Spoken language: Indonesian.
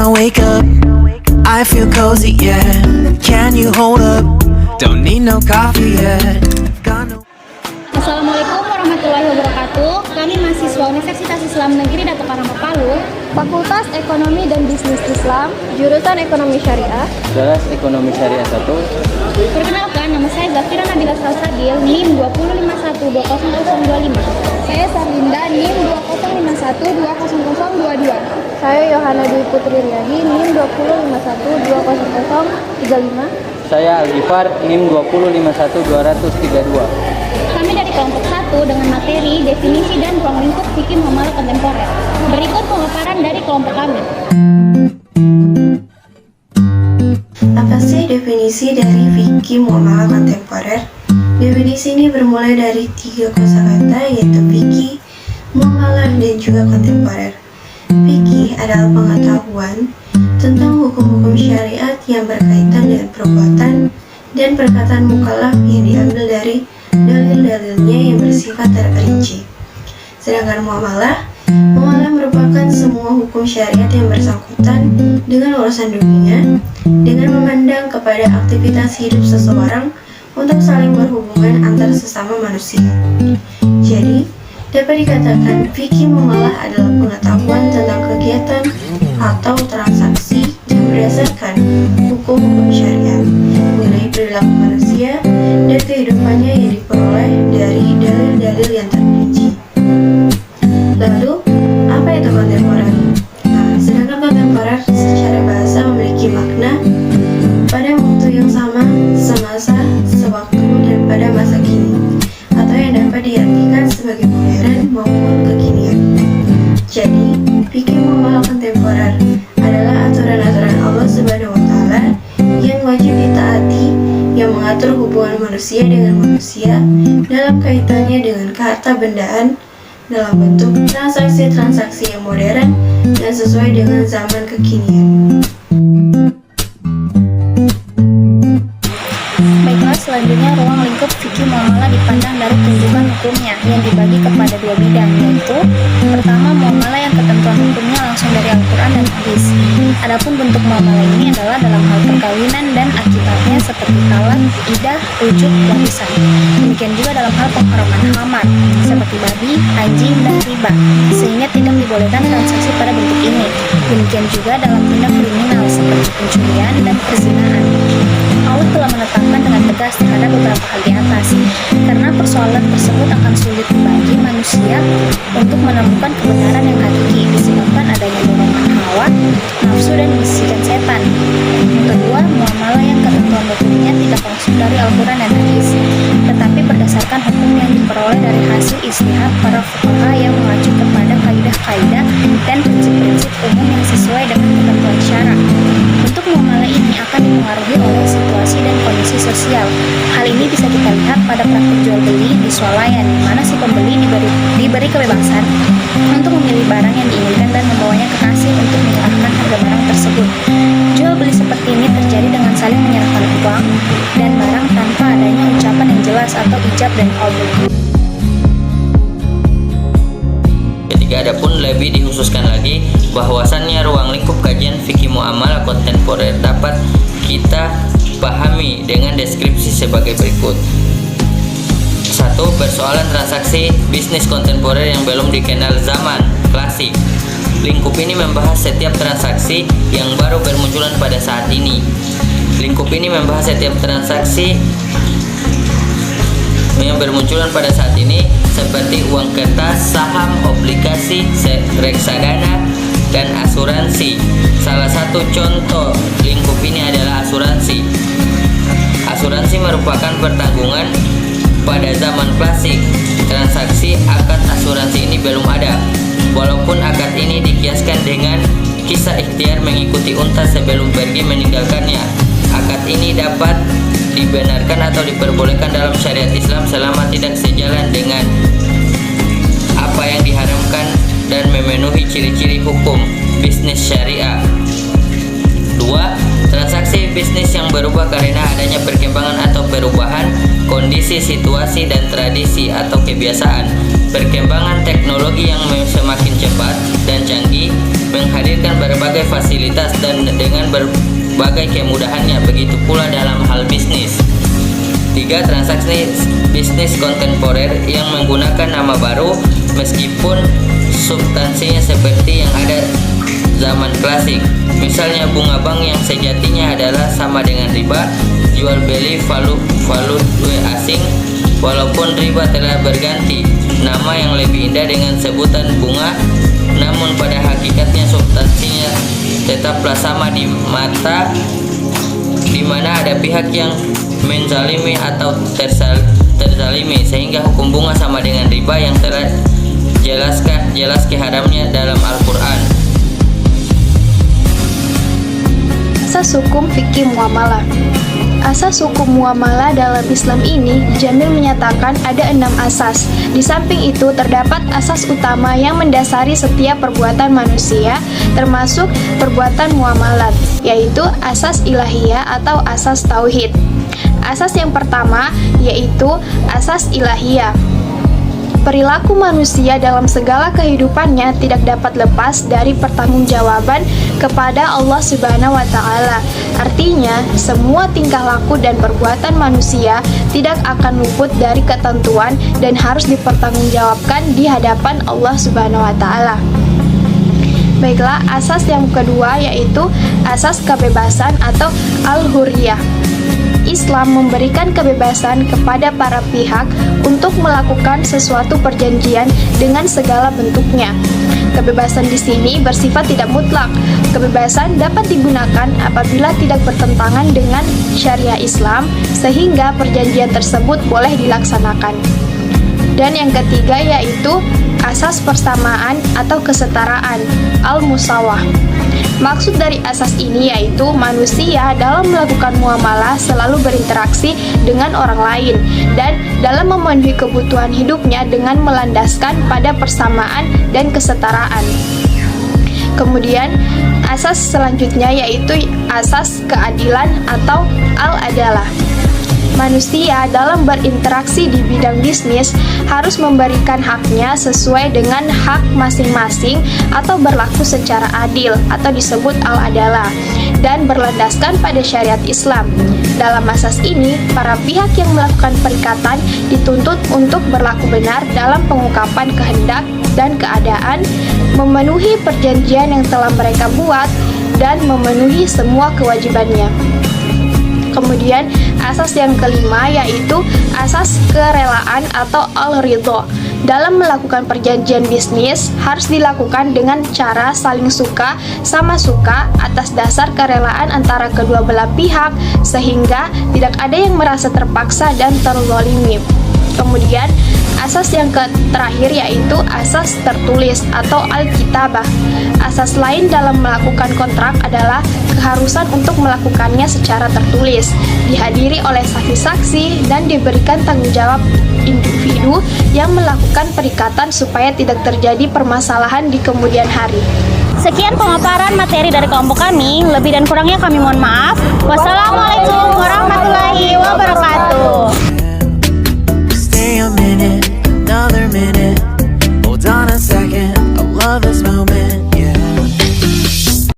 I wake up, I feel cozy, yeah. Can you hold up? Don't need no coffee yet. Got no. Assalamualaikum warahmatullahi wabarakatuh. Kami mahasiswa Universitas Islam Negeri Datuk Karamba Palu, Fakultas Ekonomi dan Bisnis Islam, jurusan Ekonomi Syariah. Kelas Ekonomi Syariah 1. Perkenalkan, nama saya Zafira Nabila Salsabil, NIM 205120025. Saya Sarlinda, NIM 205120022. Saya Yohana Dwi Putri Riyadi, NIM 205120035. Saya Algifar, NIM 2051232. Kami dari kelompok 1 dengan materi, definisi, dan ruang lingkup fikih muamalah kontemporer. Berikut pemaparan dari kelompok kami. Apa sih definisi dari fikih muamalah kontemporer? Definisi ini bermulai dari 3 kosakata, yaitu fikih, muamalah, dan juga kontemporer. Fikih adalah pengetahuan tentang hukum-hukum syariat yang berkaitan dengan perbuatan dan perkataan mukallaf yang diambil dari dalil-dalilnya yang bersifat terperinci. Sedangkan muamalah merupakan semua hukum syariat yang bersangkutan dengan urusan dunia, dengan memandang kepada aktivitas hidup seseorang untuk saling berhubungan antar sesama manusia. Jadi, dapat dikatakan fikih muamalah adalah pengetahuan tentang kegiatan atau transaksi yang berdasarkan hukum-hukum syariat mengenai perilaku manusia dan kehidupannya yang diperoleh dari dalil-dalil yang terperinci. Lalu, apa itu kontemporer? Nah, sedangkan kontemporer secara bahasa memiliki makna pada waktu yang sama, semasa, sewaktu, dan pada masa kini, atau yang dapat diartikan sebagai modern maupun kekinian. Jadi, fikih muamalah kontemporer adalah aturan-aturan Allah Subhanahu wa Ta'ala yang wajib ditaati, yang mengatur hubungan manusia dengan manusia dalam kaitannya dengan kehartabendaan dalam bentuk transaksi-transaksi yang modern dan sesuai dengan zaman kekinian. Baiklah, selanjutnya ruang lingkup fikih muamalah dipandang dari tuntutan hukumnya yang dibagi kepada 2 bidang, yaitu pertama, muamalah yang ketentuan hukumnya langsung dari Al-Quran dan Hadis. Adapun bentuk muamalah ini adalah dalam hal perkawinan dan akibatnya seperti talak, idah, rujuk, warisan. Demikian juga dalam hal pengharaman khamar seperti babi, anjing, dan riba, sehingga tidak dibolehkan transaksi pada bentuk ini. Demikian juga dalam tindak kriminal seperti pencurian dan perzinahan. Allah telah menetapkan dengan tegas terhadap beberapa hal di atas, karena persoalan tersebut akan sulit bagi manusia untuk menemukan kebenaran yang hakiki disebabkan adanya dorongan hawa, nafsu, dan bisikan setan. Yang kedua, muamalah yang ketentuan hukumnya tidak langsung dari Al-Quran dan Hadis, tetapi berdasarkan hukum yang diperoleh dari hasil istihad para fuqaha yang mengacu kepada kaidah-kaidah dan prinsip-prinsip umum yang sesuai dengan ketentuan syara. Untuk muamalah ini akan dipengaruhi oleh situasi dan kondisi sosial. Hal ini bisa kita lihat pada praktik jual beli di swalayan, di mana si pembeli diberi kebebasan untuk memilih barang yang diinginkan dan membawanya ke kasir untuk menyerahkan harga barang tersebut. Jual beli seperti ini terjadi dengan saling menyerahkan uang dan barang tanpa adanya ucapan yang jelas atau ijab dan qabul. Adapun lebih dikhususkan lagi bahwasannya ruang lingkup kajian fikih muamalah kontemporer dapat kita pahami dengan deskripsi sebagai berikut. 1. Persoalan transaksi bisnis kontemporer yang belum dikenal zaman klasik. Lingkup ini membahas setiap transaksi yang baru bermunculan pada saat ini. Lingkup ini membahas setiap transaksi yang bermunculan pada saat ini seperti uang kertas, saham, obligasi, reksadana, dan asuransi. Salah satu contoh lingkup ini adalah asuransi. Asuransi merupakan pertanggungan pada zaman klasik. Transaksi akad asuransi ini belum ada, walaupun akad ini dikiaskan dengan kisah ikhtiar mengikuti unta sebelum pergi meninggalkannya. Akad ini dapat dibenarkan atau diperbolehkan dalam syariat Islam selama tidak sejalan dengan apa yang diharamkan dan memenuhi ciri-ciri hukum bisnis syariah. 2. Transaksi bisnis yang berubah karena adanya perkembangan atau perubahan kondisi, situasi, dan tradisi atau kebiasaan. Perkembangan teknologi yang semakin cepat dan canggih menghadirkan berbagai fasilitas dan dengan berbagai kemudahannya. Begitu pula dalam hal bisnis. 3. Transaksi bisnis kontemporer yang menggunakan nama baru meskipun substansinya seperti yang ada zaman klasik. Misalnya bunga bank yang sejatinya adalah sama dengan riba, jual beli valuta asing, walaupun riba telah berganti nama yang lebih indah dengan sebutan bunga, namun pada hakikatnya substansinya tetaplah sama di mata, di mana ada pihak yang menzalimi atau terzalimi, sehingga hukum bunga sama dengan riba yang telah jelas keharamnya dalam Al-Quran. Asas hukum fikih muamalah. Asas hukum muamalah dalam Islam ini, Jamil menyatakan ada 6 asas. Di samping itu terdapat asas utama yang mendasari setiap perbuatan manusia, termasuk perbuatan muamalat, yaitu asas ilahiyah atau asas tauhid. Asas yang pertama yaitu asas ilahiyah. Perilaku manusia dalam segala kehidupannya tidak dapat lepas dari pertanggungjawaban kepada Allah Subhanahu wa Ta'ala. Artinya, semua tingkah laku dan perbuatan manusia tidak akan luput dari ketentuan dan harus dipertanggungjawabkan di hadapan Allah Subhanahu wa Ta'ala. Baiklah, asas yang kedua yaitu asas kebebasan atau al-hurriyah. Islam memberikan kebebasan kepada para pihak untuk melakukan sesuatu perjanjian dengan segala bentuknya. Kebebasan di sini bersifat tidak mutlak. Kebebasan dapat digunakan apabila tidak bertentangan dengan syariah Islam, sehingga perjanjian tersebut boleh dilaksanakan. Dan yang ketiga yaitu asas persamaan atau kesetaraan, al-musawah. Maksud dari asas ini yaitu manusia dalam melakukan muamalah selalu berinteraksi dengan orang lain dan dalam memenuhi kebutuhan hidupnya dengan melandaskan pada persamaan dan kesetaraan. Kemudian asas selanjutnya yaitu asas keadilan atau al-adalah. Manusia dalam berinteraksi di bidang bisnis harus memberikan haknya sesuai dengan hak masing-masing atau berlaku secara adil atau disebut al-adalah dan berlandaskan pada syariat Islam. Dalam asas ini, para pihak yang melakukan perikatan dituntut untuk berlaku benar dalam pengungkapan kehendak dan keadaan, memenuhi perjanjian yang telah mereka buat, dan memenuhi semua kewajibannya. Kemudian asas yang kelima yaitu asas kerelaan atau al-ridho. Dalam melakukan perjanjian bisnis harus dilakukan dengan cara saling suka sama suka atas dasar kerelaan antara kedua belah pihak, sehingga tidak ada yang merasa terpaksa dan terzalimi. Kemudian asas yang terakhir yaitu asas tertulis atau al-kitabah. Asas lain dalam melakukan kontrak adalah keharusan untuk melakukannya secara tertulis, dihadiri oleh saksi-saksi, dan diberikan tanggung jawab individu yang melakukan perikatan supaya tidak terjadi permasalahan di kemudian hari. Sekian pemaparan materi dari kelompok kami, lebih dan kurangnya kami mohon maaf. Wassalamualaikum